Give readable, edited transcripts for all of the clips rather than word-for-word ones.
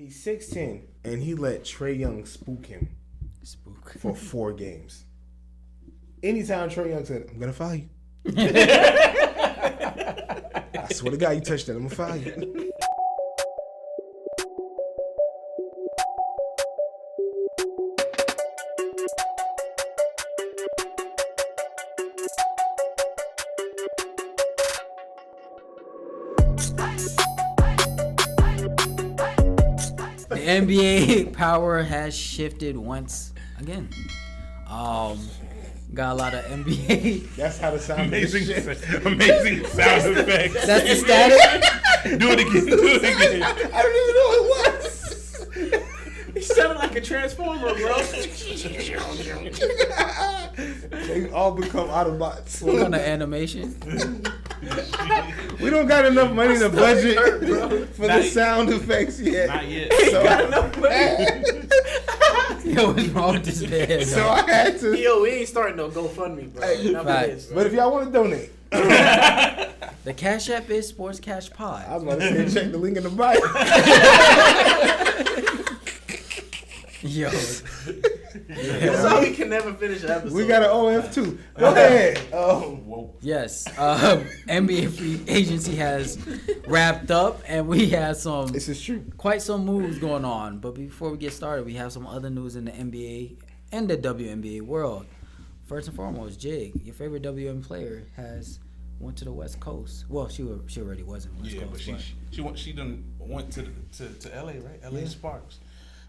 He's 6'10", and he let Trae Young spook him for 4 games. Anytime Trae Young said, "I'm gonna foul you," I swear to God, you touched that, I'm gonna foul you. The NBA power has shifted once again. Got a lot of NBA. That's how the sound amazing sound effects. That's the static. Do it again. I don't even know what it was. He sounded like a transformer, bro. They all become Autobots. What kind of animation? We don't got enough money in the budget for the sound effects yet. Not yet. So Got enough money. Yo, what's wrong with this man? So I had to. Yo, we ain't starting no GoFundMe, bro. Not for this, bro. But if y'all want to donate, The Cash App is Sports Cash Pod. I was about to say check the link in the bio. Yo. That's how we can never finish an episode. We got an OF too. Go ahead. Yes. NBA free agency has wrapped up, and we have This is true. quite some moves going on. But before we get started, we have some other news in the NBA and the WNBA world. First and foremost, Jig, your favorite WNBA player, has went to the West Coast. Well, she already was in West Coast. But she done went to LA, right? LA Sparks.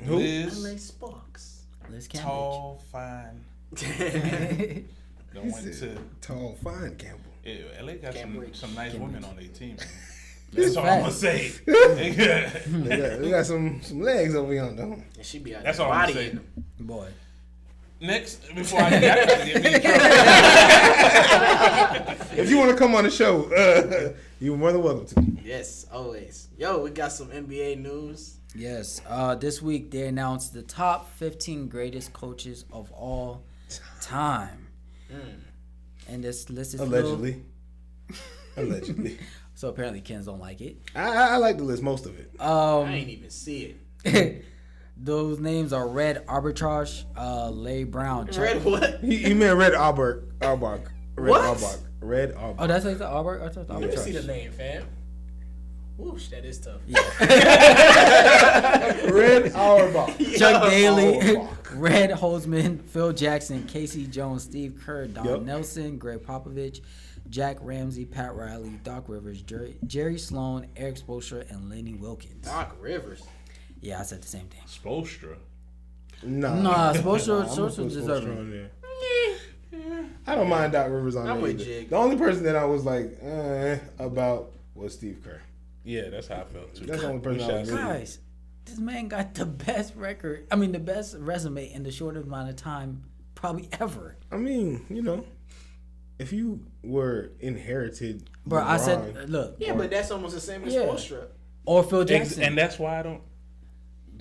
Who? LA Sparks. Liz Cambridge. Tall, fine. Done went to Tall, fine Campbell. yeah, LA got some nice women on their team. Man. That's That's all I'm gonna say. They got some legs over here, though. And she be out That's there all I'm bodying saying. them. Boy. Next, before I get me in trouble. If you want to come on the show, you're more than welcome to. Yes, always. Yo, we got some NBA news. Yes. This week they announced the top 15 greatest coaches of all time. And this list is Allegedly. Allegedly. So apparently Kens don't like it. I like the list, most of it. I ain't even see it. Those names are Red Arbitrage, Larry Brown. Red what? He meant Red Auerbach. Red What? Auerbach. Red Auerbach. Oh, that's like the Auerbach? I thought the Let me see Arbitrage. the name, fam. Whoosh, that is tough. Red Auerbach. Chuck Daly, Auerbach. Red Holzman, Phil Jackson, Casey Jones, Steve Kerr, Don Yep. Nelson, Greg Popovich, Jack Ramsey, Pat Riley, Doc Rivers, Jerry Sloan, Eric Spoelstra, and Lenny Wilkins. Doc Rivers. Yeah, I said the same thing. Spoelstra. Nah, Spoelstra I'm gonna put deserving. Spoelstra on there. I don't mind Doc Rivers on I'm there with either. Jig. The only person that I was like about was Steve Kerr. Yeah, that's how I felt too. That's the only person I was really. Guys, this man got the best record. I mean, the best resume in the shortest amount of time probably ever. I mean, if you were inherited, Bro, I LeBron, said, look. Yeah, but that's almost the same as Yeah. Spoelstra. Or Phil Jackson. And that's why I don't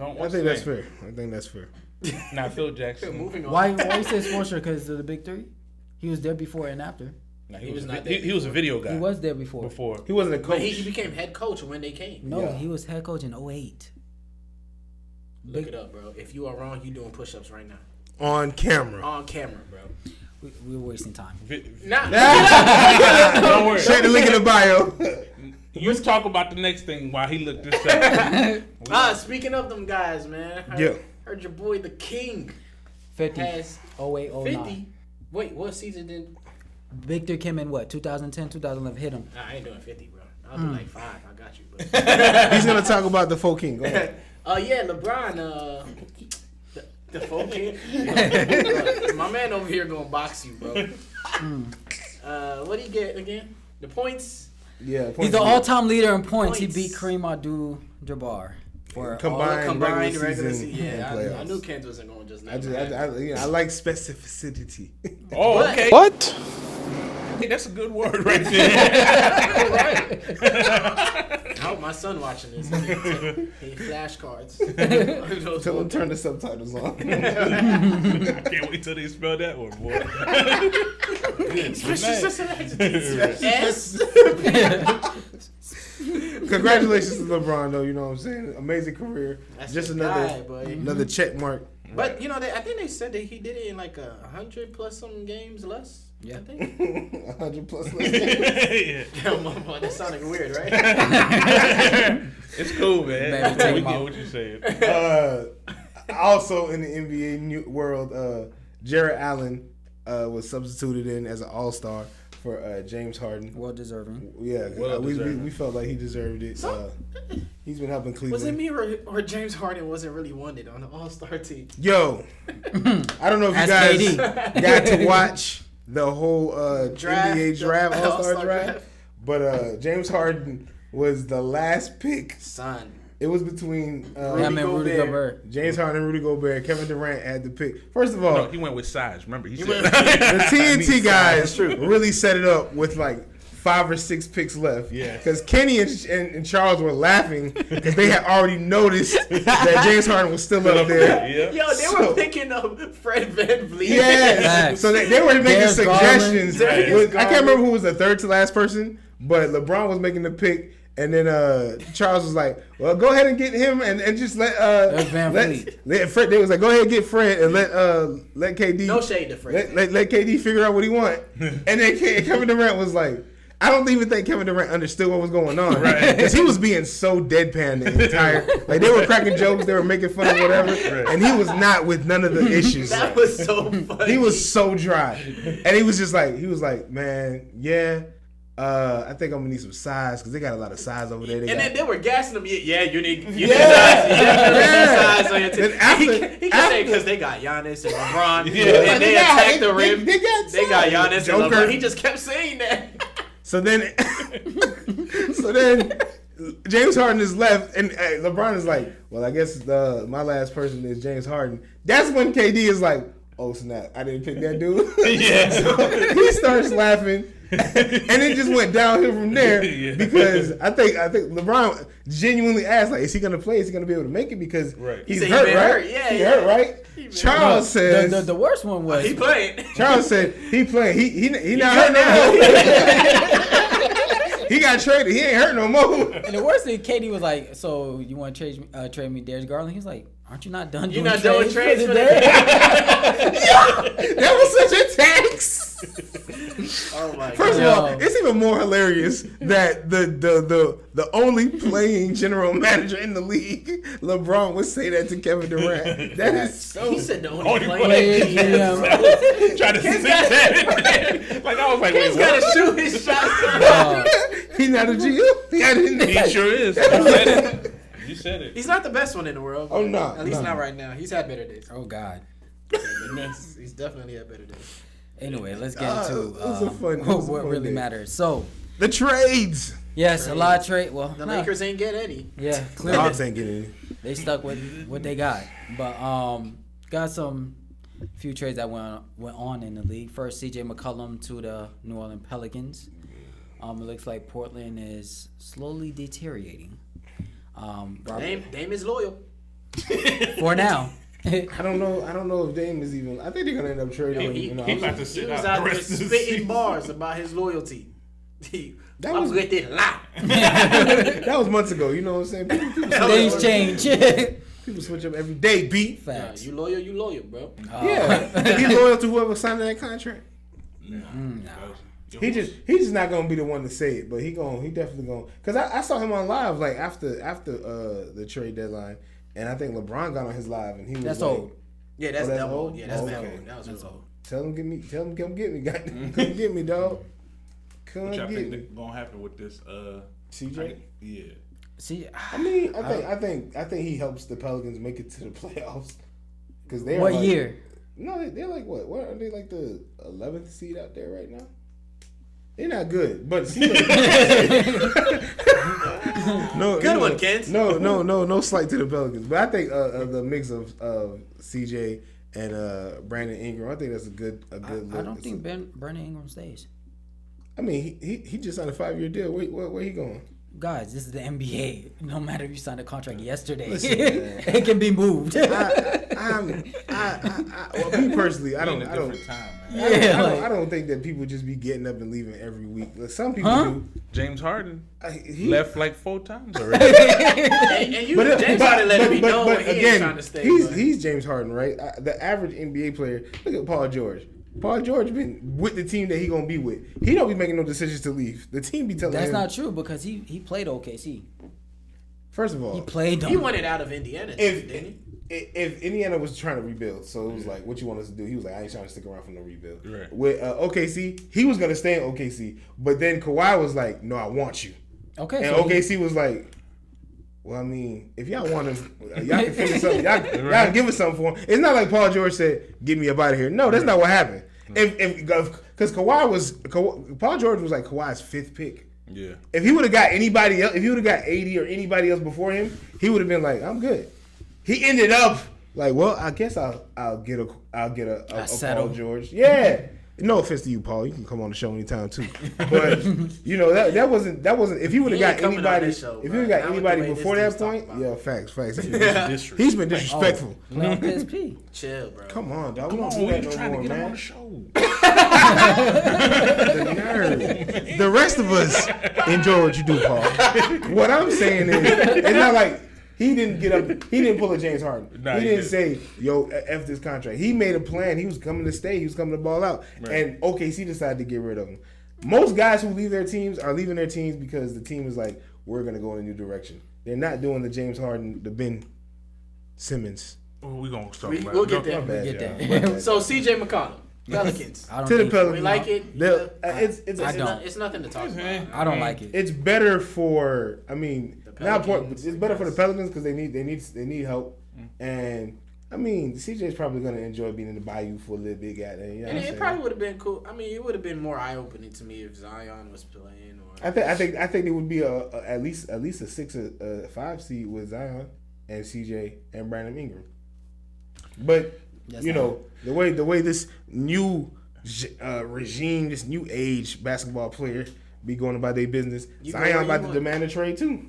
I watch think the that's game. fair. I think that's fair. Now Phil Jackson. Moving on. Why you say Spoelstra? Because of the big three? He was there before and after. Nah, He he was was not he, there he was a video guy. He was there before. He wasn't a coach. But he became head coach when they came. No, Yeah. he was head coach in 08. Look it up, bro. If you are wrong, you doing push-ups right now. On camera. On camera, bro. We're wasting time. Nah. Don't worry. Check the link in the bio. You talk about the next thing while he looked this up. Speaking of them guys, man. Heard your boy the King 50. has 08, 09. 50. Wait, what season did? Victor came in what? 2010, 2011. Hit him. Nah, I ain't doing 50, bro. I'll do like 5. I got you, bro. He's gonna talk about the full King. Go ahead. Yeah, LeBron. The full King. My man over here gonna box you, bro. What do you get again? The points. Yeah, He's the all-time leader in points. He Points. beat Kareem Abdul-Jabbar for Combined regular season Yeah, and I playoffs. knew Kens wasn't going to just. I like specificity. Oh, What? okay. What? Hey, that's a good word right there. I hope my son watching this. He flashcards. Tell him turn the subtitles on. Can't wait till they spell that one, boy. Good. S. Congratulations to LeBron, though. You know what I'm saying? Amazing career. That's Just the another guy, boy. another check mark. But you know, I think they said that he did it in like 100 plus some games less. Yeah. I think. 100 plus. Yeah. Yeah, that sounded weird, right? It's cool, man. Maybe take We him get out. what you're saying. Also in the NBA world, Jared Allen was substituted in as an All-Star for James Harden. Well deserving. Yeah, Well we deserved. felt like he deserved it. He's been helping Cleveland. Was it me or James Harden wasn't really wanted on the All-Star team? Yo, I don't know if you Ask guys KD. got to watch the whole Draft, NBA draft, the All-Star All-Star draft, draft. but James Harden was the last pick. Son. It was between Rudy Gobert. James Harden and Rudy Gobert. Kevin Durant had the pick. First of all, No, he went with size. Remember, he said the TNT guys true. really set it up with like 5 or 6 picks left. Yeah. Because Kenny and Charles were laughing because they had already noticed that James Harden was still up there. Yeah. Yo, they were picking up Fred VanVleet. Yes. Facts. So they were making Darius suggestions. Garland. With- I can't remember who was the third to last person, but LeBron was making the pick. And then Charles was like, "Well, go ahead and get him, and just let Van Vliet. let Fred." They was like, "Go ahead and get Fred, and let KD No shade to Fred. let KD figure out what he want." And then Kevin Durant was like, "I don't even think Kevin Durant understood what was going on, Right. Because he was being so deadpan the entire. Like they were cracking jokes, they were making fun of whatever, Right. and he was not with none of the issues. That was so funny. He was so dry, and he was like, "Man, yeah." I think I'm gonna need some size because they got a lot of size over there. Then they were gassing him. Yeah, you need size. Yeah. Yeah, size on your team. Then after- He can say because they got Giannis and LeBron. Yeah. And they attacked the rim. They got Giannis and Joker. LeBron. He just kept saying that. So then James Harden is left, and LeBron is like, "Well, I guess my last person is James Harden." That's when KD is like, "Oh snap! I didn't pick that dude." Yeah. So he starts laughing, and it just went downhill from there. Yeah. Because I think LeBron genuinely asked, like, "Is he gonna play? Is he gonna be able to make it?" Because Right. he's He said hurt, he been right? hurt. Yeah, he yeah. hurt, right? He been Charles says The worst one was He playing. Charles said he playing. He not hurt no more. He got traded. He ain't hurt no more. and the worst thing. Katie was like, "So you want to trade me Darius Garland?" He was like, "Aren't you not done? You're doing not done with trades for day?" That was such a tax. Oh my First god. of all, it's even more hilarious that the only playing general manager in the league, LeBron, would say that to Kevin Durant. That is so. He said the only Only player. player. Yeah. Trying to sit that. Like I was like, wait, He's got to what? shoot his shots. He's not a GM. He sure is. You said it. You said it. He's not the best one in the world. Oh, but no, At least no. not right now. He's had better days. Oh God. He's definitely had better days. Anyway, let's get into it was a fun- it was a what fun really day. matters. So, The trades. yes, a lot of trade. Well, The nah. Lakers ain't get any. Yeah, The clearly Hawks ain't getting any. they stuck with what they got. But got some few trades that went on in the league. First, CJ McCollum to the New Orleans Pelicans. It looks like Portland is slowly deteriorating. Dame is loyal. For now. I don't know if Dame is even. I think they're gonna end up trading him. He about to He sit was out out the there rest of the spitting season. bars about his loyalty. That I'm was- with it lot. That was months ago. You know what I'm saying? People Things change. People switch up every day. Beat. Facts. You loyal, bro. Yeah, he's loyal to whoever signed that contract. Nah. He's just not gonna be the one to say it, but he definitely gonna. Cause I saw him on live like after the trade deadline, and I think LeBron got on his live and he was That's like, old. Yeah, that's that's double. old? Yeah, that's Okay. double. That was That's real old. old. Tell him come get me, come get me, dog. Come What y'all get think me, that gonna happen with this? CJ. Yeah. See, I mean, I think he helps the Pelicans make it to the playoffs. Cause they're what like, year? No, they're like what? What are they like the 11th seed out there right now? They're not good, but no, Good one, Kent. No slight to the Pelicans, but I think the mix of CJ and Brandon Ingram, I think that's a good look. I don't think Brandon Ingram stays. I mean, he just signed a 5-year deal. Where he going? guys, this is the NBA. No matter if you signed a contract yesterday, Listen, man. it can be moved. Well, me personally, I don't Different time, man. Yeah, I don't think that people just be getting up and leaving every week. Like, some people Huh? do. James Harden He left like 4 times already. And you, James Harden let me know when he ain't trying to stay. He's James Harden, right? The average NBA player. Look at Paul George. Paul George been with the team that he gonna be with. He don't be making no decisions to leave. The team be telling That's him. not true because he played OKC. First of He all, played. He wanted out of Indiana, didn't he? if Indiana was trying to rebuild, so it was like, what you want us to do? He was like, I ain't trying to stick around for no rebuild. Right. With OKC, he was gonna stay in OKC, but then Kawhi was like, no, I want you. Okay. And So OKC was like, well, I mean, if y'all want him, y'all can figure something. Y'all can give us something for him. It's not like Paul George said, "Get me up out of here." No, that's not what happened. Because Paul George was like Kawhi's 5th pick. Yeah. If he would have got anybody else, if he would have got 80 or anybody else before him, he would have been like, "I'm good." He ended up like, well, I guess I'll get a Paul George. Yeah. No offense to you, Paul. You can come on the show anytime too. But you know that wasn't. If he would have got anybody, before that point, yeah, facts. He's been disrespectful. play on PSP. Chill, bro. Come on, dog. We Come don't on, do we that ain't no trying more, to get him on man. the show. The nerve. The rest of us enjoy what you do, Paul. What I'm saying is, it's not like he didn't get up. He didn't pull a James Harden. Nah, he he didn't didn't. say, "Yo, f this contract." He made a plan. He was coming to stay. He was coming to ball out. Right. And OKC decided to get rid of him. Most guys who leave their teams are leaving their teams because the team is like, "We're gonna go in a new direction." They're not doing the James Harden, the Ben Simmons. Well, we gonna talk about We'll it. get there. My bad, Get y'all. that. My bad. So CJ McCollum, Pelicans. I don't To the think- Pelicans. We like it. I don't. It's nothing to talk about. I don't like it. It's better for. I mean, The not Pelicans, important. It's better for the Pelicans because they need help. And I mean, CJ's probably gonna enjoy being in the Bayou for a little bit. Goddamn, you know And what I'm it saying? probably would have been cool. I mean, it would have been more eye opening to me if Zion was playing. Or I think it would be at least a 6 or 5 seed with Zion and CJ and Brandon Ingram. But That's you not- know the way this new regime, this new age basketball player be going about their business. You go Zion where about you to want. demand a trade too.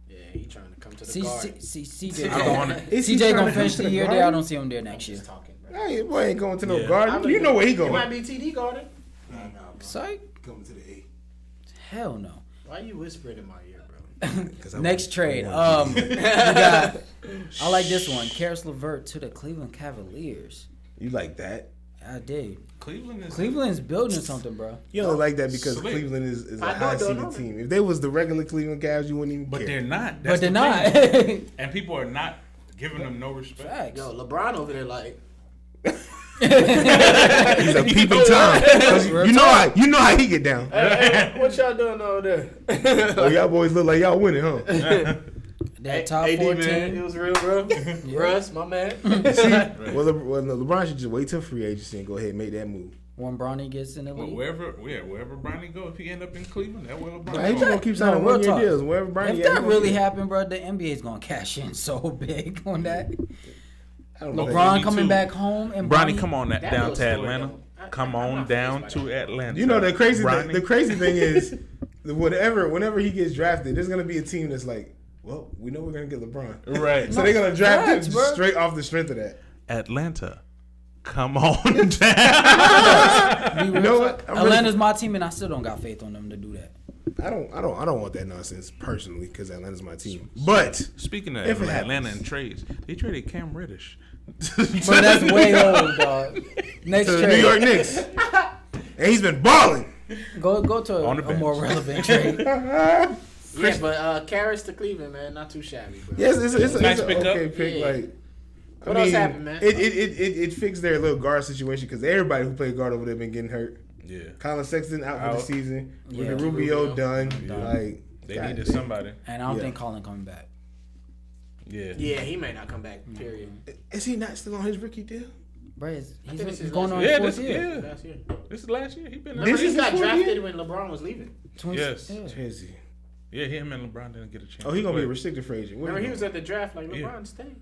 yeah, he trying to come to the See, guard. CJ. I don't want it. Is he CJ trying gonna to come finish to the the year there. I Garden? don't see him there next year. Just talking, bro. Hey, boy ain't going to no Yeah. garden. You know where he He going. might be TD guarding. Psych. Coming to the A. Hell no. Why you whispering in my ear, bro? Next trade. We got. I like this one. Karis LeVert to the Cleveland Cavaliers. You like that? I did. Cleveland's building something, bro. You don't like that because Slick. Cleveland is I a high don't seeded know. team. If they was the regular Cleveland Cavs, you wouldn't even But care. they're not. But That's they're the not. thing. And people are not giving them no respect. Facts. Yo, LeBron over there like. He's a peeping Tom. You know how he get down. Hey, what y'all doing over there? Oh, y'all boys look like y'all winning, huh? That top AD, 14. man, it was real, bro. Russ, my man. Well, LeBron should just wait till free agency and go ahead and make that move. When Bronny gets in the Well, league. wherever Bronny go, if he end up in Cleveland, that will LeBron. He just gonna keep signing real 1 year talk. deals. Wherever Brian, If that really happened, bro, the NBA is gonna cash in so big on that. I don't know. LeBron me coming too. back home and Bronny, come on That down little to story, Atlanta. though. Come I'm on not down fazed by to Atlanta. You know the crazy Bronny. the crazy thing is, whenever he gets drafted, there's gonna be a team that's like, well, we know we're gonna get LeBron, Right. so they're gonna draft facts, him bro. straight off the strength of that. Atlanta. Come on down. You know what? I'm really- Atlanta's my team, and I still don't got faith on them to do that. I don't want that nonsense personally because Atlanta's my team. But Speaking of If it Atlanta happens. and trades, they traded Cam Reddish. But that's way old, dog. Next to the trade. New York Knicks, and he's been balling. Go to On the a bench. more relevant trade. Yeah, but Karras to Cleveland, man, not too shabby, bro. Yes, it's Nice an pickup. okay pick. Yeah. Like, What else happened, man? It fixed their little guard situation because everybody who played guard over there been getting hurt. Yeah. Colin Sexton out for Out. the season. Yeah. Ricky Rubio done. Done. Like They God needed damn. somebody. And I don't Yeah. think Colin coming back. Yeah. Yeah, he may not come back, period. Is he not still on his rookie deal? Bro, think this he's is going last on Yeah, his this fourth year. yeah. Last year. This is last year. He been Remember, This he is got his fourth drafted year? when LeBron was leaving. Yes. Yeah. Chizzy. Yeah, him and LeBron didn't get a chance. Oh, he to gonna be a play. restricted free agent. Where Remember, he he was going? at the draft like, Yeah. LeBron, stay.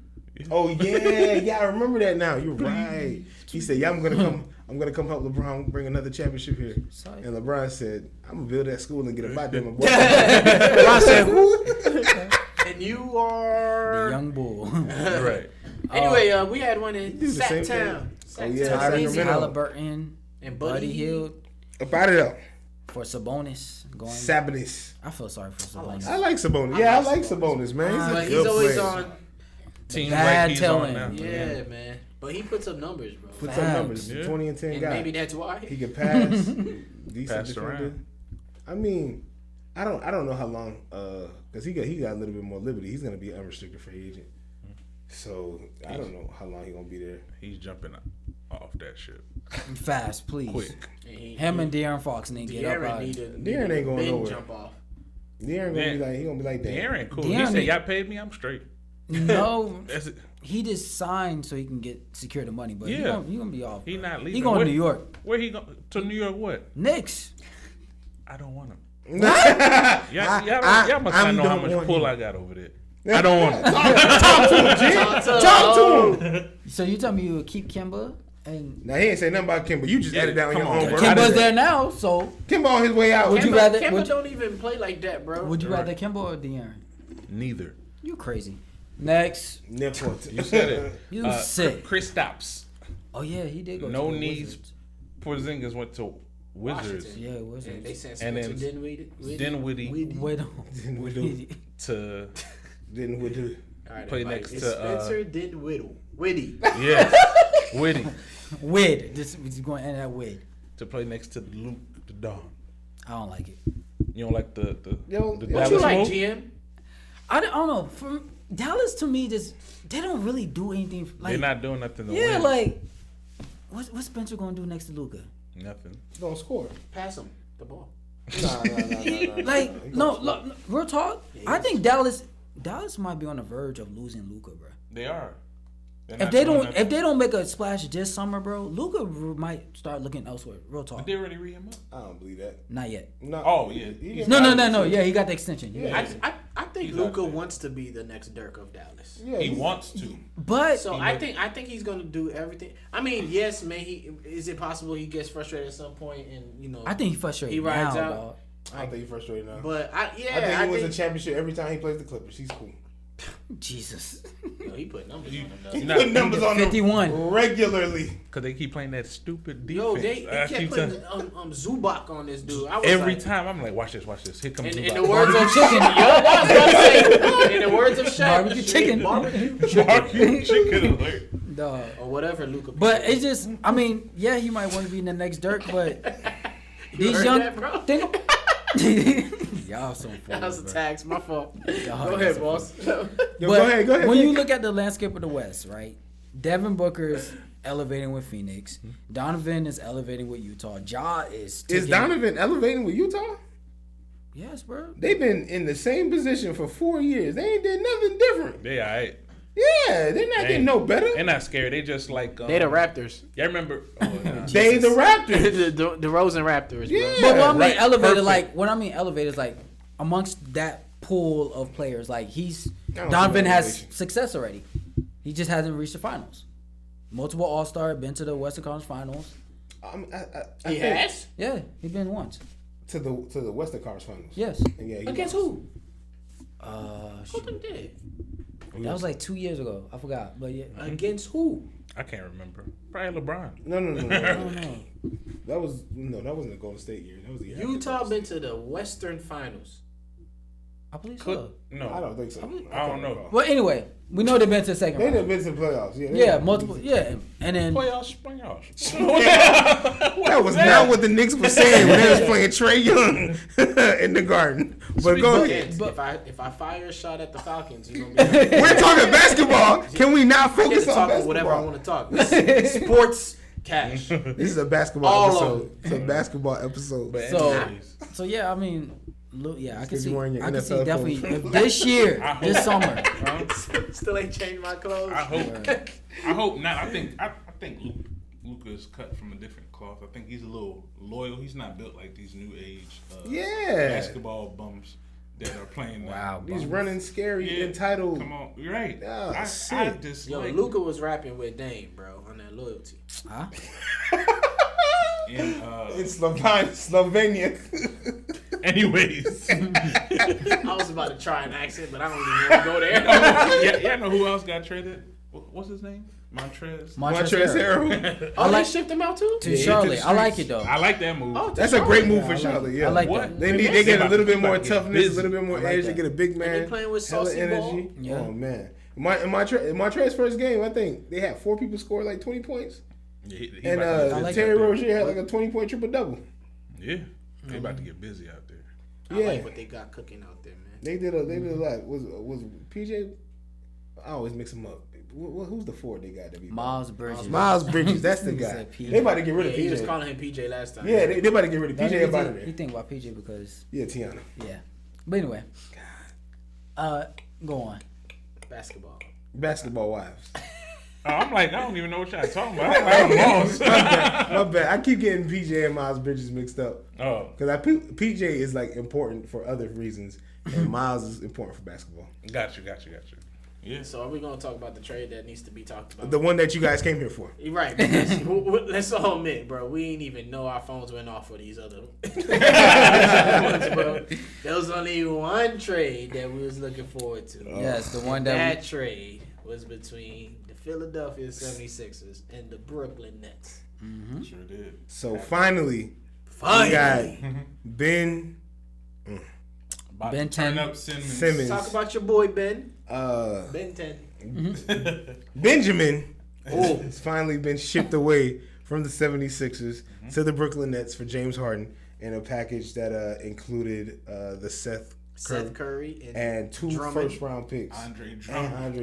Oh yeah, I remember that now. You're right. He said, "Yeah, I'm gonna come help LeBron bring another championship here." And LeBron said, "I'm gonna build that school and get a bite them." LeBron said, "Who?" And you are the young bull. Right. Anyway, we had one in Sacktown. Oh yeah, Tyrese Halliburton and Buddy Hield. About it up. For Sabonis going. Sabonis. I feel sorry for Sabonis. I like Sabonis. Yeah, I like Sabonis, man. He's always on. Team bad like telling. Yeah, man. But he puts up numbers, bro. Puts up numbers. 20 and 10 and guy. maybe that's why he can pass. Decent Pass defender. around. I mean, I don't know how long because he got a little bit more liberty. He's gonna be an unrestricted free agent. So I don't know how long he's gonna be there. He's jumping off that shit. Fast, please. Quick. Him and De'Aaron Fox need to get up out. De'Aaron ain't going nowhere. Jump off. De'Aaron gonna be like that. De'Aaron cool. De'Aaron He said, "Y'all paid me, I'm straight." No, That's it. he just signed so he can secure the money, but he gonna be off. He not leaving. He going to New York. Where he going to New York? What? Knicks. I don't want him. Y'all Y'all must not know how much pull I got over there. I don't want him. Talk to him, G. Talk to him. So you tell me you would keep Kemba? And Now he ain't say nothing about Kimba. You just added that on your own. Kemba's there now, so Kimba on his way out. Kemba don't even play like that, bro. Would you rather Kemba or De'Aaron? Neither. You crazy. Next. You said it. You sick. Kristaps. Oh yeah, he did go. No to the knees. Porzingis went to Wizards. Washington. Yeah, Wizards. They sent And Spencer then Dinwiddie. Wait on. to Dinwiddie. Right, play next to Spencer Dinwiddie. Yeah, Witty. Wid. This is going to end that Wid. To play next to Luke the Don. I don't like it. You don't like the What Dallas you like, move? GM? I don't know. From Dallas to me, they don't really do anything. Like, They're not doing nothing to yeah, win. like what's Spencer gonna do next to Luka? Nothing. He's gonna score. Pass him the ball. Nah. Like no, real talk. I think Dallas might be on the verge of losing Luka, bro. They are. If they don't make a splash this summer, bro, Luka might start looking elsewhere. Real talk. But they already re him up. I don't believe that. Not yet. No. Oh yeah. No. Yeah, he got the extension. Yeah. I think Luka wants to be the next Dirk of Dallas. Yeah, He wants to. But So I think he's gonna do everything. I mean, yes, man. Is it possible he gets frustrated at some point and I think he's frustrated he rides now, out. dog. I don't think he's frustrated now. But I think he wins a championship every time he plays the Clippers. He's cool. Jesus. He put numbers on him. He put numbers on 51 him regularly. Because they keep playing that stupid defense. Yo, they kept putting Zubac on this dude. I was every like, time I'm like, watch this. Here comes in Zubac. the words of chicken, in the words of Shaq, Barbecue chicken. Barbecue chicken alert. Dog. or whatever Luka. But it's just, I mean, yeah, he might want to be the next Dirk, but these heard young that, bro? y'all so That was a bro. tax. My fault. Y'all Go ahead, so boss. Yo, But go ahead. When Nick. you look at the landscape of the West, right? Devin Booker's elevating with Phoenix. Donovan is elevating with Utah. Ja is Donovan elevating with Utah? Yes, bro. They've been in the same position for 4 years. They ain't did nothing different. They all right. Yeah, they're not getting no better. They're not scared. They just like They the Raptors. Y'all remember? Oh, yeah. They the Raptors. the Rosen Raptors, bro. Yeah. But what I mean right, elevated, perfect. like what I mean elevated is like amongst that pool of players, like don't Donovan see has elevation. success already. He just hasn't reached the finals. Multiple All-Star, been to the Western Conference Finals. I He think has? Yeah, he been once. to the Western Conference Finals. Yes. And yeah, he Against lost. who? Who Shoot. did? That was like 2 years ago. I forgot, but yeah. Against who? I can't remember. Probably LeBron. No. I don't know. That wasn't the Golden State year. That was the year after Utah Golden been to the Western Finals. I believe Could so. no. I don't think so. I don't know. recall. Well, anyway, we know they've been to the second They round. done been to the playoffs. Yeah, multiple. Yeah, and then Playoffs. That was not what the Knicks were saying when they was playing Trae Young in the Garden. But go ahead. If I fire a shot at the Falcons, you're gonna be. We're talking basketball. Can we not I get focus to on talk basketball? whatever I want to talk. This is sports cash. This is a basketball All episode. It's a basketball episode. But So- anyways, so yeah, I mean, look, yeah, I can Because see. you're wearing your I can see NFL definitely clothes. if this year, this summer. Still ain't changed my clothes. I hope not. I think Luka is cut from a different cloth. I think he's a little loyal. He's not built like these new age Yeah. basketball bums. that are playing. Wow, He's running scary, entitled. Come on, you're right. I just Yo, Luka was rapping with Dame, bro, on that loyalty. Huh? in Slovenia. Anyways, I was about to try an accent, but I don't even want to go there. yeah, know who else got traded? What's his name? Montrezl Harrell. Oh, they shipped him out too? To Charlotte. I like it though. I like that move. Oh, that's a great move for Charlotte. Yeah, I like what? that. They get a little bit more toughness, busy. a little bit more edge. They get a big man. And they playing with hella saucy energy. ball. Yeah. Oh man, Montrezl's first game, I think they had 4 people score like 20 points, Yeah, and Terry Rozier had like a 20-point triple double. Yeah, they about to get busy out there. I like what they got cooking out there, man. They did a lot. Was PJ? I always mix them up. Who's the forward they got? Miles Bridges. Miles Bridges, that's the guy. They about to get rid of PJ. He was calling him PJ last time. Yeah, they about to get rid of PJ about it. You think about PJ because Tiana. Yeah, but anyway, go on. Basketball wives. Oh, I'm like, I don't even know what y'all talking about. I'm lost. My bad. I keep getting PJ and Miles Bridges mixed up. Oh, because PJ is like important for other reasons, and Miles is important for basketball. Got you. Yeah. So are we going to talk about the trade that needs to be talked about? The one that you guys came here for. You're right. Because let's all admit, bro, we ain't even know our phones went off for these other ones, bro. There was only one trade that we was looking forward to. Yes, the one that trade was between the Philadelphia 76ers and the Brooklyn Nets. Mm-hmm. Sure did. So finally, we got Ben 10 up Simmons. Talk about your boy Ben. Ben 10. Benjamin has finally been shipped away from the 76ers to the Brooklyn Nets for James Harden in a package that included the Seth Curry and 2 first-round picks. Andre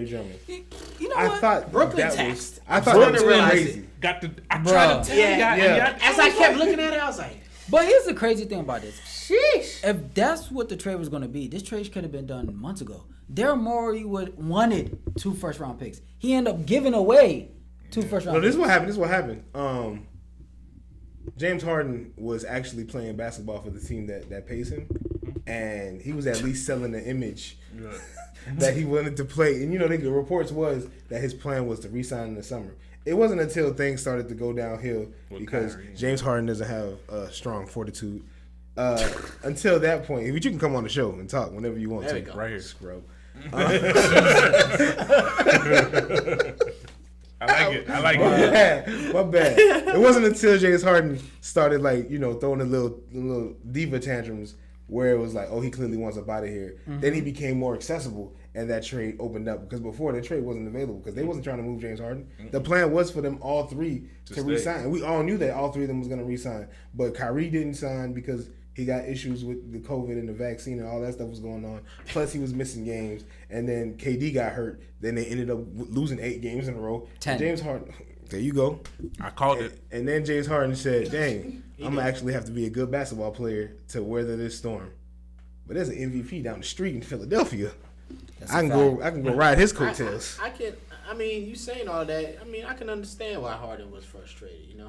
Drummond. You know I what? thought Brooklyn that taxed. was. I thought that was crazy. I tried to tell Yeah. As I kept looking at it, I was like, But here's the crazy thing about this. sheesh. If that's what the trade was going to be, this trade could have been done months ago. Daryl Morey wanted 2 first-round picks. He ended up giving away 2 first-round No, picks. this is what happened. James Harden was actually playing basketball for the team that pays him, and he was at least selling the image that he wanted to play. And the reports was that his plan was to re-sign in the summer. It wasn't until things started to go downhill because Kyrie. James Harden doesn't have strong fortitude. Until that point, you can come on the show and talk whenever you want There to. we go. Right here, scrub. I like it. My bad. It wasn't until James Harden started throwing the little diva tantrums where it was like, oh, he clearly wants up out of here. Then he became more accessible, and that trade opened up because before the trade wasn't available because they wasn't trying to move James Harden. The plan was for them all 3 to re-sign. And we all knew that all 3 of them was going to re-sign, but Kyrie didn't sign because he got issues with the COVID and the vaccine and all that stuff was going on. Plus, he was missing games. And then KD got hurt. Then they ended up losing 8 games in a row. 10. James Harden, there you go. I called it. And then James Harden said, dang, I'm going to actually have to be a good basketball player to weather this storm. But there's an MVP down the street in Philadelphia. I can go ride his coattails. I mean, you saying all that. I mean, I can understand why Harden was frustrated,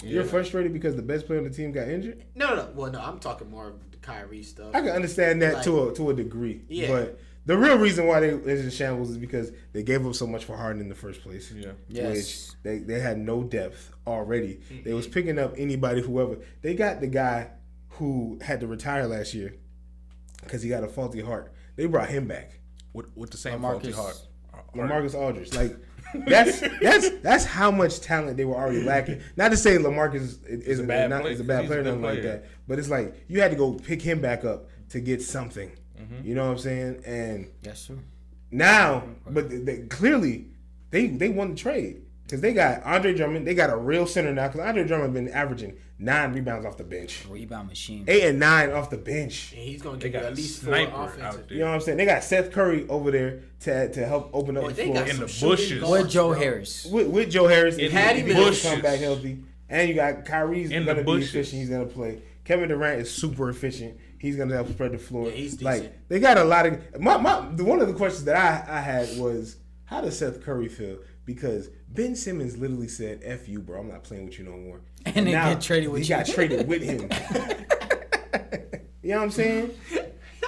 You're frustrated because the best player on the team got injured? No. Well, no, I'm talking more of the Kyrie stuff. I can understand that to a degree. Yeah. But the real reason why they was in shambles is because they gave up so much for Harden in the first place. Yeah. Yes. Which they had no depth already. They was picking up anybody, whoever. They got the guy who had to retire last year because he got a faulty heart. They brought him back. With the same LaMarcus. faulty heart. LaMarcus Aldridge. Like that's how much talent they were already lacking. Not to say LaMarcus is a bad player, nothing like that. But it's like you had to go pick him back up to get something. You know what I'm saying? And That's true. now, but clearly they won the trade because they got Andre Drummond. They got a real center now because Andre Drummond been averaging 9 rebounds off the bench, Rebound machine. 8 and 9 off the bench. And he's going to They give you got at least 4 sniper out offensive. there. You know what I'm saying? They got Seth Curry over there to help open up the They floor. got In some the shooting bushes. guards, With Joe bro. Harris. With Joe Harris, if the he does bushes. come back healthy, and you got Kyrie's In going the to be bushes. efficient. He's going to play. Kevin Durant is super efficient. He's going to help spread the floor. Yeah, he's like decent. they got a lot of one of the questions that I had was how does Seth Curry feel? Because Ben Simmons literally said, "F you, bro. I'm not playing with you no more." And then now get traded with he you. got traded with him. You know what I'm saying?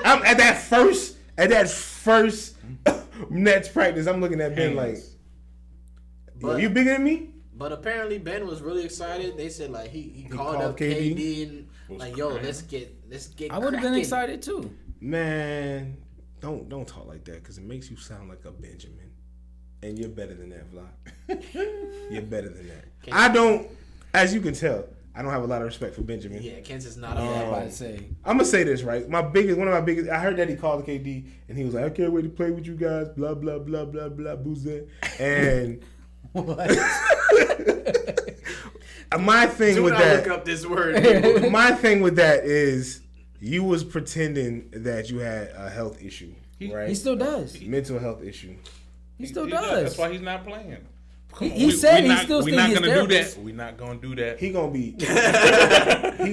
I'm at that first Nets practice. I'm looking at Ben like, But, you bigger than me? But apparently Ben was really excited. They said like he called up KD and like, yo, let's get. I would have been excited too. Man, don't talk like that because it makes you sound like a Benjamin. And you're better than that, Vlog. You're better than that. I don't, as you can tell, I don't have a lot of respect for Benjamin. Yeah, Kansas is not I'm up about to say. I'm gonna say this right. One of my biggest. I heard that he called KD and he was like, "I can't wait to play with you guys." Blah blah blah blah blah. Boozing. And my thing with that. Look up this word. My thing with that is you was pretending that you had a health issue, right? He still does. Mental health issue. He still does. That's why he's not playing. He said he's still We're not his gonna therapist. do that. We're not gonna do that. He gonna be.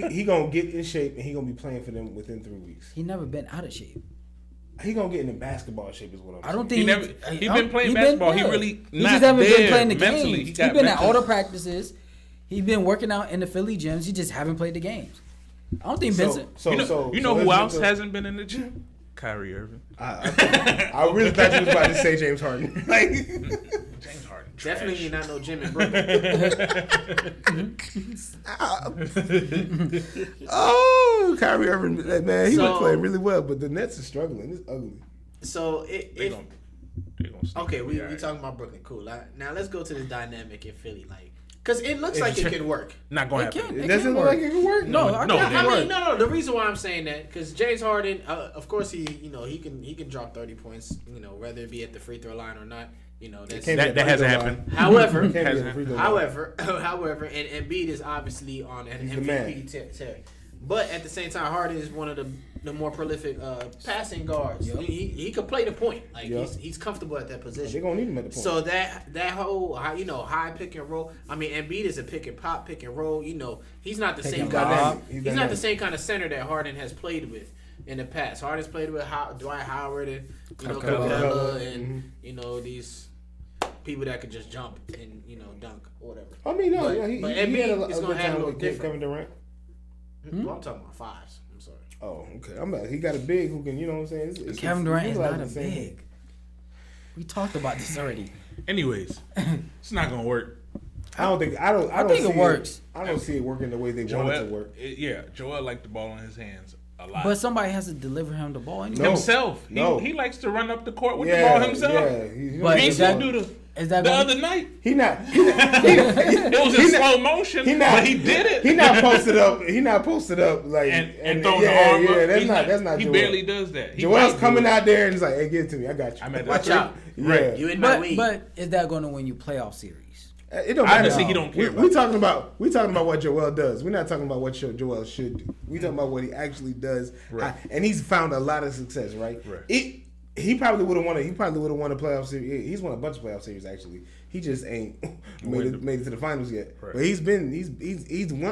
he gonna get in shape and he gonna be playing for them within 3 weeks. He never been out of shape. He gonna get in basketball shape is what I'm saying. I don't think he been playing basketball. He really he not just haven't there been playing the mentally. games. He He's been at mental. all the practices. He's been working out in the Philly gyms. He just haven't played the games. I don't think Vincent. You know who else hasn't been in the gym? Kyrie Irving. I really thought you was about to say James Harden. Like James Harden. Definitely not no gym in Brooklyn. Oh, Kyrie Irving, man, he was So- playing really well, but the Nets are struggling. It's ugly. So They gonna okay, we alright. talking about Brooklyn. Cool. Now let's go to the dynamic in Philly, like, cause it looks like it can work. Not gonna It happen. can. It doesn't look like it can work. No, No, I no, can't. I it mean, no. The reason why I'm saying that, because James Harden, of course, he can drop 30 points, whether it be at the free throw line or not. That's That hasn't happened. However, Can't be at the free throw line. however, and Embiid is obviously on an He's the man. MVP tear. But at the same time, Harden is one of the more prolific passing guards. Yep. He could play the point. Like Yep. he's comfortable at that They're position. gonna need him at the point. So that whole high pick and roll. I mean, Embiid is a pick and pop, pick and roll. He's not the Pick same and kind pop. of He's he's not the dynamic. same kind of center that Harden has played with in the past. Harden's played with Dwight Howard and Capella and these people that could just jump and dunk or whatever. I mean, no, But- yeah, he but had Embiid a is good gonna have a time little with different. Kevin Durant. Well, I'm talking about fives. I'm sorry. Oh, okay. He got a big who can, you know what I'm saying? Kevin Durant is like not a the same. big. We talked about this already. Anyways, it's not gonna work. I don't think think it works. I don't see it working the way they want it to work. Joel liked the ball in his hands a lot. But somebody has to deliver him the ball anyway. No. Himself, No. He likes to run up the court with the ball himself. Yeah, But He is used that- to do Is that the gonna- other night. He not. It was in slow motion, but he did it. He not posted up. He not posted up like and throwing the arm up. Yeah, that's not. He Joel. barely does that. He Joel's might coming do it. out there and he's like, "Hey, give it to me. I got you." I'm at Watch the out. Yeah. You in my But league. but is that going to win you playoff series? It don't matter. Honestly, he don't care We about talking about what Joel does. We're not talking about what Joel should do. We talking about what he actually does. Right. And he's found a lot of success. Right. He probably would have won. He probably would have won a playoff series. He's won a bunch of playoff series actually. He just ain't made it to the finals yet. Right. But he's won.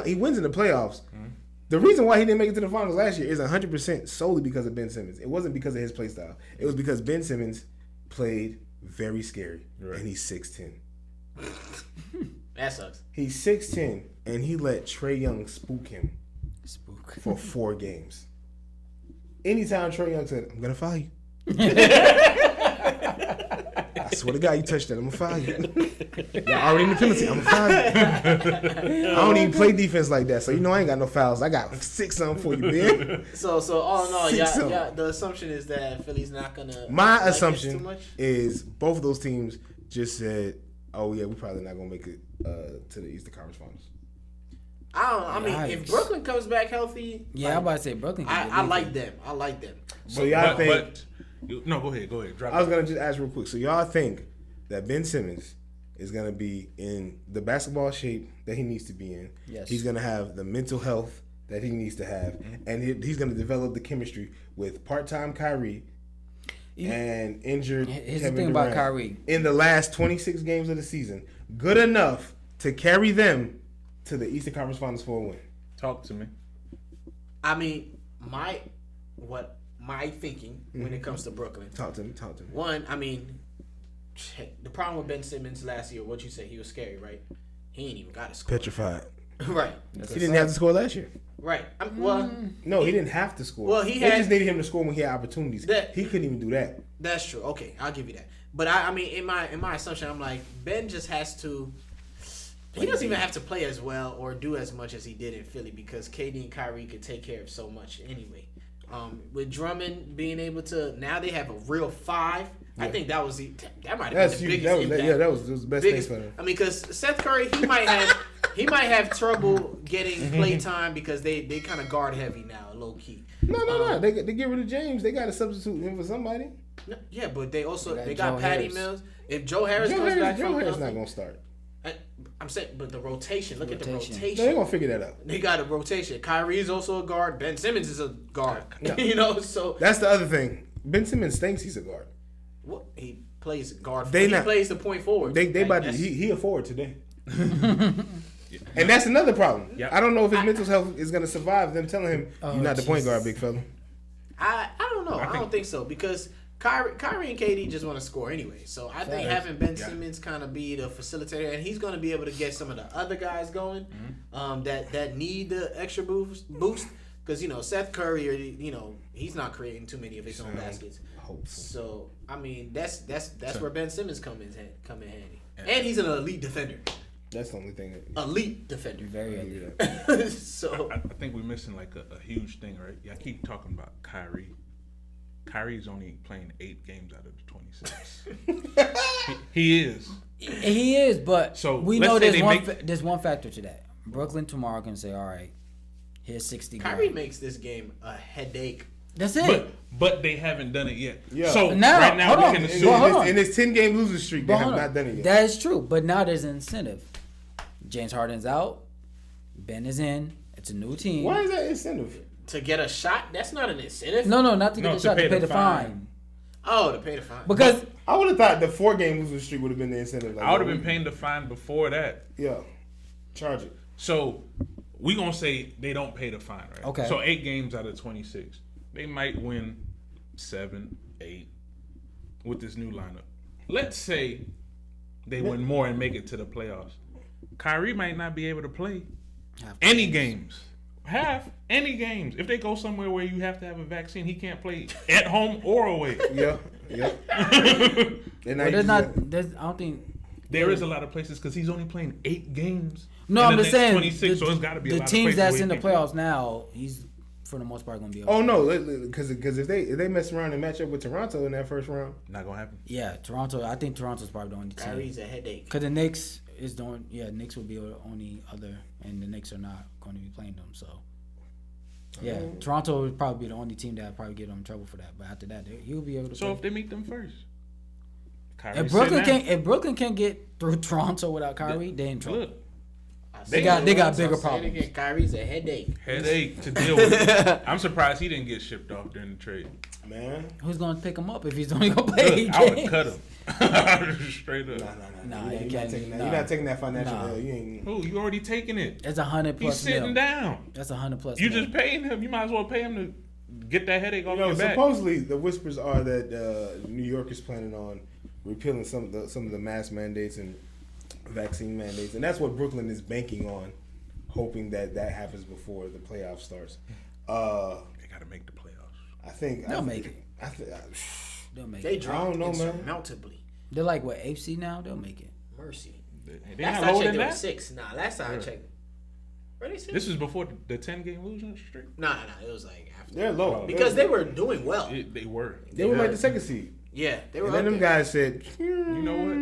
He wins in the playoffs. Mm-hmm. The reason why he didn't make it to the finals last year is 100% solely because of Ben Simmons. It wasn't because of his play style. It was because Ben Simmons played very scary, and he's 6'10". That sucks. He's 6'10", and he let Trae Young spook him Spook. for 4 games. Anytime Trae Young said, "I'm gonna foul you," I swear to God, you touched that, I'm gonna foul you. Y'all already in the penalty, I'm gonna foul you. I don't even play defense like that, so I ain't got no fouls. I got 6 on for you, man. So all in all, Six of the assumption is that Philly's not gonna. My like this assumption too much? is both of those teams just said, "Oh yeah, we're probably not gonna make it to the Eastern Conference Finals." I mean, if Yikes. Brooklyn comes back healthy, Yeah, I'm about to say Brooklyn. I like them. I like them. So y'all think? No, go ahead. Drop I was it. gonna just ask real quick. So y'all think that Ben Simmons is gonna be in the basketball shape that he needs to be in? Yes. He's gonna have the mental health that he needs to have, and he's gonna develop the chemistry with part-time Kyrie and injured Here's Kevin the thing about Durant Kyrie. in the last 26 games of the season, good enough to carry them to the Eastern Conference Finals for a win. Talk to me. I mean, my thinking when it comes to Brooklyn. Talk to me. One, I mean, the problem with Ben Simmons last year, what you say, he was scary, right? He ain't even got to score. Petrified. Right. He didn't have to score last year. Right. No, he didn't have to score. Well, they just needed him to score when he had opportunities. He couldn't even do that. That's true. Okay, I'll give you that. But I mean, in my assumption, I'm like, Ben just has to. He doesn't even have to play as well or do as much as he did in Philly because KD and Kyrie could take care of so much anyway. With Drummond being able to, now they have a real 5. Yeah. I think that might have been the biggest impact. That was the best thing for him. I mean, because Seth Curry, he might have trouble getting play time because they kind of guard heavy now, low key. No. They get rid of James. They got to substitute him for somebody. No, yeah, but they got Patty Mills. If Joe Harris comes back, Joe Harris not gonna start. I'm saying, but the rotation. Look at the rotation. No, they're gonna figure that out. They got a rotation. Kyrie is also a guard. Ben Simmons is a guard. No. So that's the other thing. Ben Simmons thinks he's a guard. What he plays guard. He plays the point forward. He a forward today. And that's another problem. Yep. I don't know if his mental health is gonna survive them telling him you're not the point guard, big fella. I don't know. I don't think so because Kyrie and KD just want to score anyway. So I think having Ben Simmons kind of be the facilitator, and he's going to be able to get some of the other guys going that need the extra boost. Because, Seth Curry, he's not creating too many of his own baskets. So, I mean, that's where Ben Simmons come in handy. And he's an elite defender. That's the only thing. Elite defender. Very elite. So I think we're missing like a huge thing, right? I keep talking about Kyrie. Kyrie's only playing 8 games out of the 26. he is. He is, but so we know there's one factor to that. Brooklyn tomorrow can say, all right, here's 60 Kyrie grand. makes this game a headache. That's it. But they haven't done it yet. Yeah. So now, right now we can assume in this 10-game losing streak, they have not done it yet. That is true, but now there's an incentive. James Harden's out. Ben is in. It's a new team. Why is that incentive? To get a shot? That's not an incentive. No, not to get a shot. To pay the fine. Oh, to pay the fine. Because I would have thought the 4-game losing streak would have been the incentive. I would have been paying the fine before that. Yeah. Charge it. So we going to say they don't pay the fine, right? Okay. So 8 games out of 26. They might win 7, 8 with this new lineup. Let's say they win more and make it to the playoffs. Kyrie might not be able to play any games. Any games. If they go somewhere where you have to have a vaccine, he can't play at home or away. Yeah. I don't think there is a lot of places because he's only playing 8 games. No, I'm just saying 26, so it's got to be a lot of teams that's in the play. playoffs now. He's for the most part going to be. Oh no, because if they mess around and match up with Toronto in that first round, not gonna happen. Yeah, Toronto. I think Toronto's probably the only team. Kyrie's a headache. Because the Knicks is doing. Yeah, Knicks will be the only other, and the Knicks are not going to be playing them. So. Yeah, Toronto would probably be the only team that would probably get him in trouble for that. But after that, he'll be able to. So play. if they meet them first, if Brooklyn can't get through Toronto without Kyrie, they in trouble. Look, they got bigger problems. Kyrie's a headache. Headache to deal with. I'm surprised he didn't get shipped off during the trade. Man, who's gonna pick him up if he's only gonna play? Look, I would cut him. Straight up. Nah, you're not taking that financial deal. You ain't. Who? You already taking it? It's 100+. He's sitting down. That's 100+. You just paying him. You might as well pay him to get that headache off your back. Supposedly the whispers are that New York is planning on repealing some of the mask mandates and vaccine mandates, and that's what Brooklyn is banking on, hoping that happens before the playoff starts. They got to make the playoffs. They'll make it. They'll make it. They dropped I don't know, man. insurmountably. They're like what, AFC now? They'll make it. Mercy. They Last not time I lower checked, than they were that. 6. Nah, last time I checked. Were they 6? This was before the 10-game losing streak. Nah. It was like after. They're low Because they were doing well. They were. They were like the second seed. Yeah, they were. And then them guys said, You know what?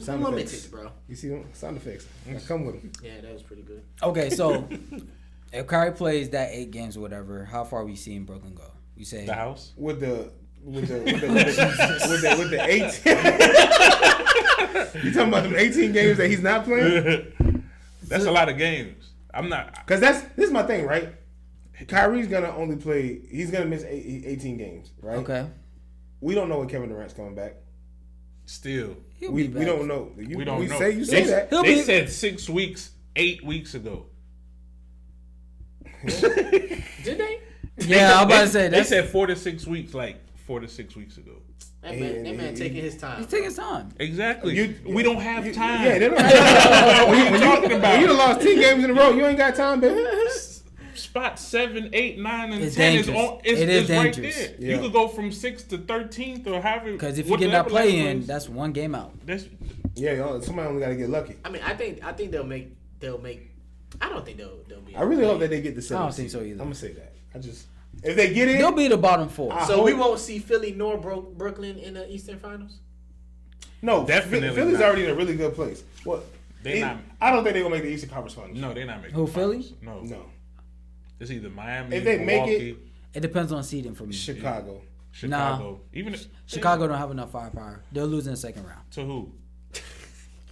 sound limited, effects, bro. You see them sound effects? I come with them. Yeah, that was pretty good. Okay, so if Kyrie plays that 8 games or whatever, how far are we seeing Brooklyn go? You say The house with the 8. You talking about them 18 games that he's not playing? That's a lot of games. I'm not, because this is my thing, right? Kyrie's gonna only play. He's gonna miss 18 games, right? Okay. We don't know when Kevin Durant's coming back. still. We don't know. We don't know. You say that. They said 6 weeks, 8 weeks ago. Did they? Yeah, I'm about to say they said 4 to 6 weeks, like 4 to 6 weeks ago. That man taking his time. He's taking his time. Exactly. We don't have time. Yeah, they don't have time. When you lost 10 games in a row, you ain't got time, baby. spot 7, 8, 9, and It's 10 dangerous. is right dangerous. there. Yeah. You could go from 6th to 13th or however. Because if you get that play in, that's one game out. Yeah, somebody only got to get lucky. I mean, I think they'll make. I don't think they'll be. I really hope that they get the 7th. I don't think so either. I'm gonna say that. If they get in, They'll be the bottom 4. So we won't see Philly nor Brooklyn in the Eastern Finals. No, definitely. Philly's not. already in a really good place. What? I don't think they're gonna make the Eastern Conference Finals. No, they're not making. Who, the Philly? finals. No. No. It's either Miami. If they make Milwaukee, It depends on seeding for me. Chicago. Chicago. Even if, Chicago don't have enough firepower. They'll lose in the second round. to who?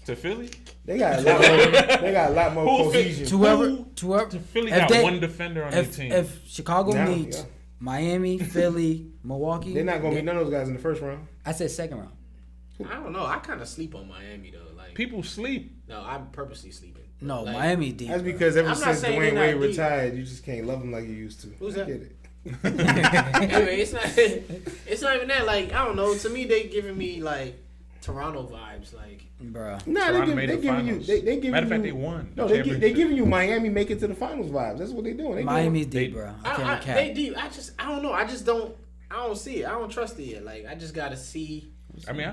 To Philly? They got a lot more cohesion. To whoever, Philly if got they- one defender on their team. If Chicago Now, meets yeah. Miami, Philly, Milwaukee, They're not gonna beat none of those guys in the first round. I said second round. I don't know. I kind of sleep on Miami though. Like People sleep. no, I'm purposely sleeping. No, Like, Miami deep. That's because ever I'm not since saying Dwayne they're Wade not deep. retired, you just can't love him like you used to. Who's I that? get it. Anyway, it's not even that. Like I don't know. To me, they giving me like Toronto vibes. Like Bruh. Nah, Toronto made they the giving you. finals. They giving Matter of you. fact, they won. No, the they giving you Miami make it to the finals vibes. That's what they doing. They Miami's They- deep, bro. I can't cap. they deep. I don't know. I don't see it. I don't trust it yet. Like I just gotta see. I mean,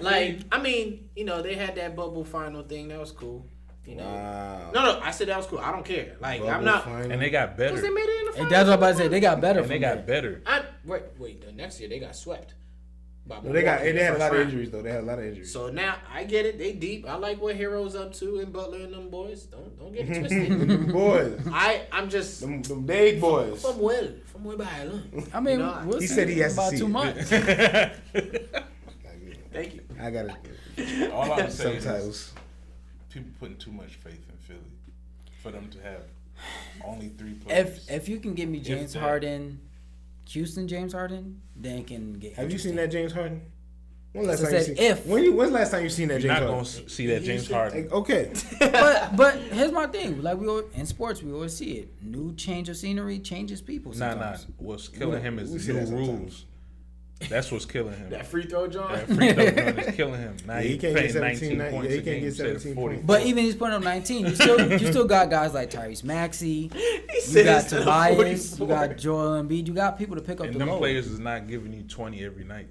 They had that bubble final thing. That was cool. You know. Wow. No. I said that was cool. I don't care. Like I'm Bubble not. final. and they got better. Because they made it in the Hey, finals. that's what I'm about to say. They got better. And they from got there. better. Wait. The next year they got swept. By No, they Milwaukee in the had a first lot of round. injuries though. They had a lot of injuries. So now I get it. They deep. I like what Hero's up to and Butler and them boys. Don't get it twisted. Them boys, I'm just them Dade boys. from well by I mean, You know, we'll he see said he has to about see 2 it. months. Thank you. I got it. All I'm saying is Subtitles. people putting too much faith in Philly for them to have only 3 players. If you can give me James that. Harden, Houston James Harden, then it can get. Have you seen that James Harden? When's So last time said if. when's the last time you seen that You're James not Harden? going to see that James Harden. Like, okay. but here's my thing. Like in sports, we always see it. New change of scenery changes people. Nah. Sometimes. What's killing him is we see new that sometimes. rules. That's what's killing him. That free throw, John. That free throw gun is killing him. Now Yeah, he he's can't get paying 17 19 points he a can't game get instead of 17 40. points. But even he's putting up 19. You still got guys like Tyrese Maxey. He You said got instead of Tobias. You 44. got Joel Embiid. You got people to pick up And the them load. players is not giving you 20 every night.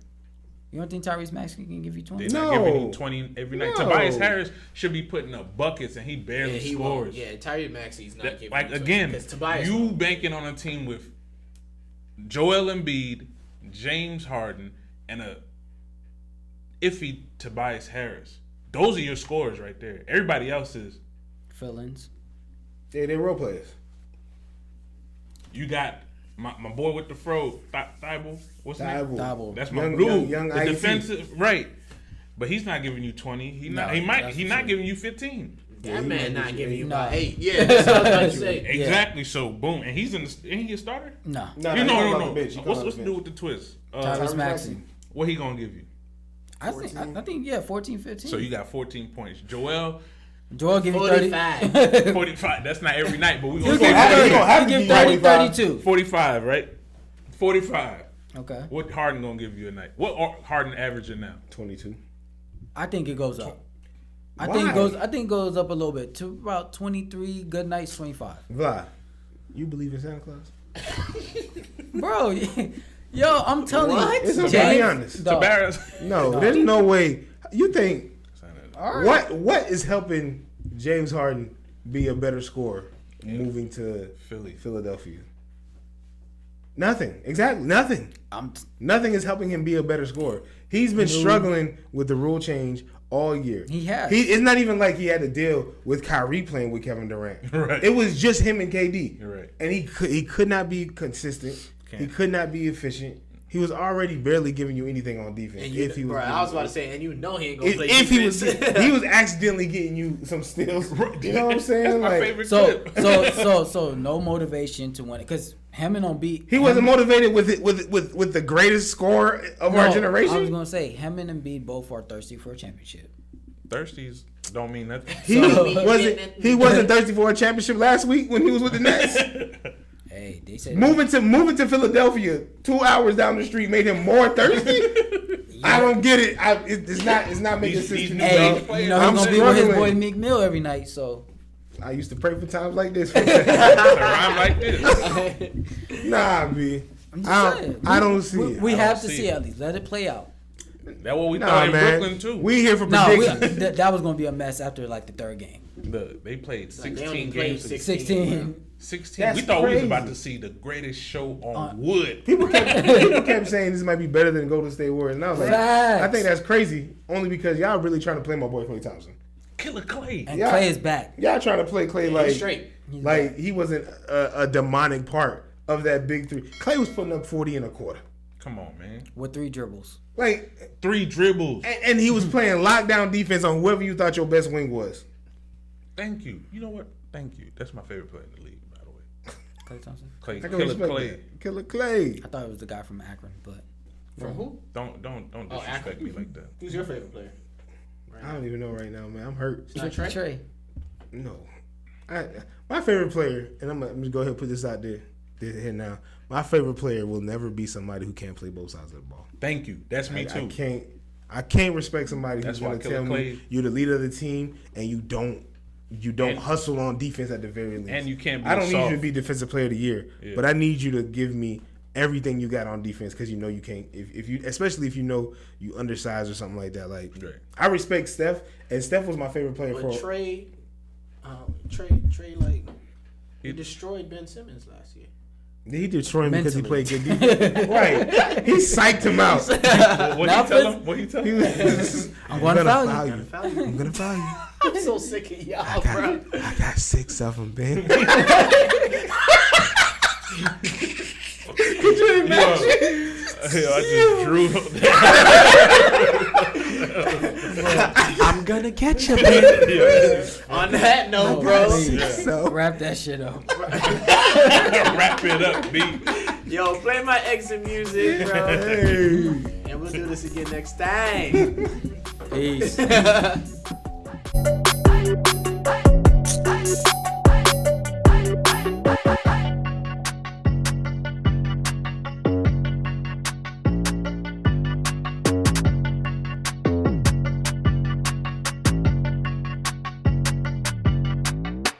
You don't think Tyrese Maxey can give you 20? They're not giving you 20 every night. No. Tobias Harris should be putting up buckets and he barely Yeah, he scores. won't. Yeah, Tyrese Maxey's not That- giving. like you again, 'cause Tobias you won't. banking on a team with Joel Embiid, James Harden, and a iffy Tobias Harris. Those are your scores right there. Everybody else is. Fill-ins. They're role players. You got my boy with the fro, Thibault. What's his name? Thibault. That's my Young- dude. young the IET. defensive, right? But he's not giving you 20. He not giving you 15. That man not giving you Nah. about 8. Yeah, that's what I was about to say. Exactly. So boom, and he's ain't he a starter? No. No, No. Bitch. He What's come the off dude with the twist? Tyrese Maxey. What he gonna give you? I think 14, 15. So you got 14 points. Joel, Joel give you 30. 45. 45. That's not every night, but we He'll gonna give say have to- 40. he gonna have to give give 30, you 45. 32. 45, right? 45. Okay. What Harden gonna give you a night? What Harden averaging now? 22. I think it goes up. I Why? think it goes up a little bit to about 23. Good nights 25. Vlad, you believe in Santa Claus? Bro, yo, I'm telling What? you, It's okay, James, be honest. dog. Tabaris. No, there's no way. You think All right. what is helping James Harden be a better scorer moving to Philadelphia? Nothing. Exactly. Nothing. Nothing is helping him be a better scorer. He's been struggling with the rule change all year. He has. It's not even like he had to deal with Kyrie playing with Kevin Durant. Right. It was just him and KD. You're right. And he could not be consistent. Can't. He could not be efficient. He was already barely giving you anything on defense. And if he was, I was about to say, and you know he ain't gonna play if defense. he was accidentally getting you some steals. You know what I'm saying? That's my Like, favorite So clip. so no motivation to win it because him and Embiid. he wasn't motivated with the greatest scorer of our generation. I was gonna say him and Embiid both are thirsty for a championship. Thirsties don't mean nothing. He wasn't thirsty for a championship last week when he was with the Nets. Hey, they said moving to Philadelphia 2 hours down the street made him more thirsty. I don't get it. It's not making sense to me. Hey, dog. you know I'm he's gonna be with his boy struggling. Meek Mill every night. So I used to pray for times like this. To rhyme like this. Nah, B. I don't see it. We have to see it at least. Let it play out. That's what we thought in Brooklyn too. We here for predictions. That was gonna be a mess after like the third game. They played 16 they games. 16. 16. That's We thought we was about crazy. to see the greatest show on wood. People kept saying this might be better than Golden State Warriors, and I was like, I think that's crazy. Only because y'all really trying to play my boy Klay Thompson. Killer Clay. And Klay is back. Y'all trying to play Klay like straight. Like he wasn't a demonic part of that big three. Klay was putting up 40 in a quarter. Come on, man. With 3 dribbles. Like 3 dribbles. and he was playing lockdown defense on whoever you thought your best wing was. Thank you. You know what? Thank you. That's my favorite player in the league, by the way. Klay Thompson. Clay, I can Killer respect Clay. that. Killer Clay. I thought it was the guy from Akron, but From who? Don't disrespect me like that. Who's your favorite player? I don't even know right now, man. I'm hurt. It's not Trey? No. My favorite player, and I'm gonna go ahead and put this out there now. My favorite player will never be somebody who can't play both sides of the ball. Thank you. That's me too. I can't respect somebody That's who's gonna why Killer tell Clay- me you're the leader of the team and you don't hustle on defense at the very least. And you can't be I don't need soft. you to be defensive player of the year, but I need you to give me everything you got on defense because you know you can't. If you, especially if you know you undersized or something like that. Like I respect Steph, and Steph was my favorite player But for Trey, like he destroyed Ben Simmons last year. He destroyed him because he Mentally. played good defense. Right. He psyched him out. What he tell him? What he tell him? I'm going to foul you. I'm going to foul you. I'm so sick of y'all, bro. I got 6 of them, Ben. Could you imagine? I just drew. I'm going to catch you, baby. On that note, bro. So, Wrap that shit up. Wrap it up, B. Yo, play my exit music, bro. hey. And we'll do this again next time. Peace.